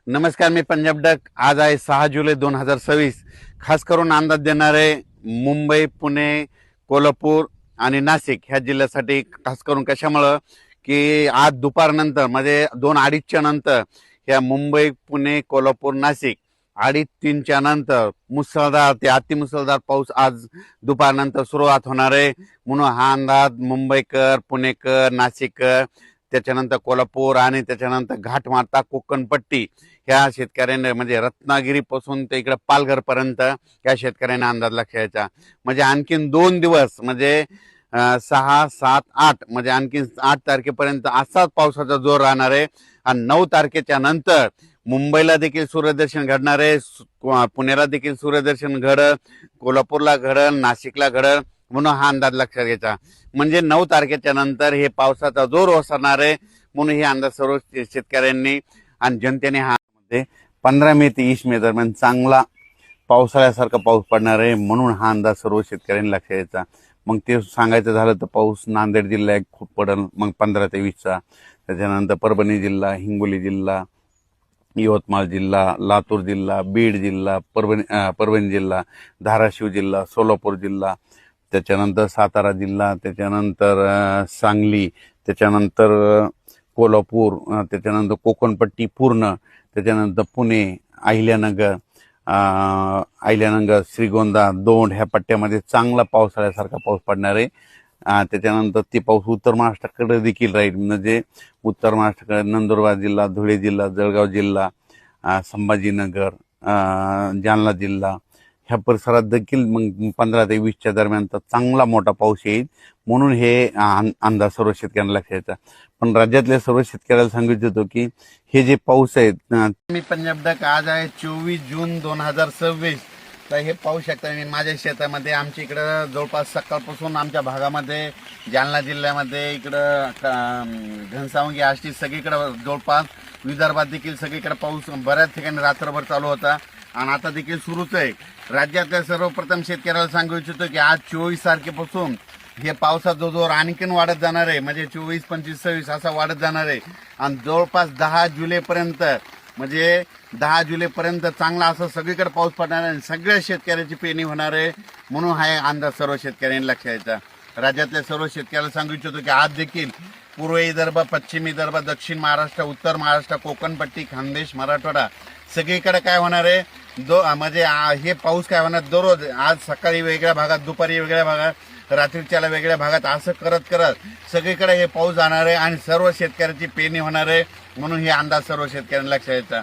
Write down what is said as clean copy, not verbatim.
नमस्कार, मी पंजाब डक। आज आहे 6 जुलै 2026। खास करून अंदाज देणारे मुंबई, पुणे, कोल्हापूर आणि नाशिक ह्या जिल्ह्यासाठी। खास करून कशामुळं की आज दुपारनंतर म्हणजे 2-2:30च्या नंतर ह्या मुंबई, पुणे, कोल्हापूर, नाशिक 2:30-3च्या नंतर मुसळधार ते अतिमुसळधार पाऊस आज दुपारनंतर सुरुवात होणार आहे। म्हणून हा अंदाज मुंबईकर, पुणेकर, नाशिककर, त्याच्यानंतर कोल्हापूर आणि त्याच्यानंतर घाटमाता कोकणपट्टी ह्या शेतकऱ्यांनी म्हणजे रत्नागिरीपासून ते इकडे पालघर पर्यंत या शेतकऱ्यांना अंदाज लक्षायचा। म्हणजे आणखीन 2 दिवस म्हणजे 6, 7, 8 म्हणजे आणखीन 8 तारखेपर्यंत असाच पावसाचा जोर राहणार आहे। आणि 9 तारखेच्या नंतर मुंबईला देखील सूर्यदर्शन घडणार आहे, पुण्याला देखील सूर्यदर्शन घडल, कोल्हापूरला घडल, नाशिकला घडल। म्हणून हा अंदाज लक्षात घ्यायचा। म्हणजे 9 तारखेच्या नंतर हे पावसाचा जोर ओसरणार आहे। म्हणून हे अंदाज सर्व शेतकऱ्यांनी आणि जनतेने हा 15 मे ते 20 मे दरम्यान चांगला पावसाळ्यासारखा पाऊस पडणार आहे। म्हणून हा अंदाज सर्व शेतकऱ्यांनी लक्षात घ्यायचा। मग ते सांगायचं झालं तर पाऊस नांदेड जिल्ह्यात खूप पडेल, मग 15 ते 20चा। त्याच्यानंतर परभणी जिल्हा, हिंगोली जिल्हा, यवतमाळ जिल्हा, लातूर जिल्हा, बीड जिल्हा, परभणी जिल्हा, धाराशिव जिल्हा, सोलापूर जिल्हा, त्याच्यानंतर सातारा जिल्हा, त्याच्यानंतर सांगली, त्याच्यानंतर कोल्हापूर, त्याच्यानंतर कोकणपट्टी पूर्ण, त्याच्यानंतर पुणे, अहिल्यानगर, श्रीगोंदा, दौंड ह्या पट्ट्यामध्ये चांगला पावसाळ्यासारखा पाऊस पडणार आहे। त्याच्यानंतर ते पाऊस उत्तर महाराष्ट्राकडे देखील राहील। म्हणजे उत्तर महाराष्ट्राकडे नंदुरबार जिल्हा, धुळे जिल्हा, जळगाव जिल्हा, संभाजीनगर, जालना जिल्हा ह्या परिसरात देखील मग 15 ते 20च्या दरम्यान तर चांगला मोठा पाऊस येईल। म्हणून हे अंदाज सर्व शेतकऱ्यांना लक्षात येतात। पण राज्यातल्या सर्व शेतकऱ्याला सांगू इच्छितो की हे जे पाऊस आहेत, मी पंजाब डक आज आहे 24 जून 2026। तर हे पाहू शकता मी माझ्या शेतामध्ये। आमच्या इकडं जवळपास सकाळपासून आमच्या भागामध्ये जालना जिल्ह्यामध्ये इकडं घनसावंगी, आष्टी सगळीकडे जवळपास विदर्भात देखील सगळीकडे पाऊस बऱ्याच ठिकाणी रात्रभर चालू होता आणि आता देखील सुरूच आहे। राज्यातल्या सर्वप्रथम शेतकऱ्याला सांगू इच्छितो की आज 24 तारखेपासून हे पावसाचा जोर आणखीन वाढत जाणार आहे। म्हणजे 24, 25, 26 असा वाढत जाणार आहे आणि जवळपास 10 जुलैपर्यंत म्हणजे 10 जुलैपर्यंत चांगला असं सगळीकडे पाऊस पडणार आहे आणि सगळ्या शेतकऱ्याची पेरणी होणार आहे। म्हणून हा अंदाज सर्व शेतकऱ्यांनी लक्षात घ्यायचा। राज्यातल्या सर्व शेतकऱ्याला सांगू इच्छितो की आज देखील पूर्व विदर्भ, पश्चिम विदर्भ, दक्षिण महाराष्ट्र, उत्तर महाराष्ट्र, कोकणपट्टी, खानदेश, मराठवाडा सगळीकडे काय होणार आहे म्हणजे हे पाऊस काय होणार दररोज। आज सकाळी वेगळ्या भागात, दुपारी वेगळ्या भागात, रात्रीच्याला वेगळ्या भागात असं करत करत सगळीकडे हे पाऊस जाणार आहे आणि सर्व शेतकऱ्याची पेरणी होणार आहे। म्हणून हे अंदाज सर्व शेतकऱ्यांना लक्षात घ्यायचा।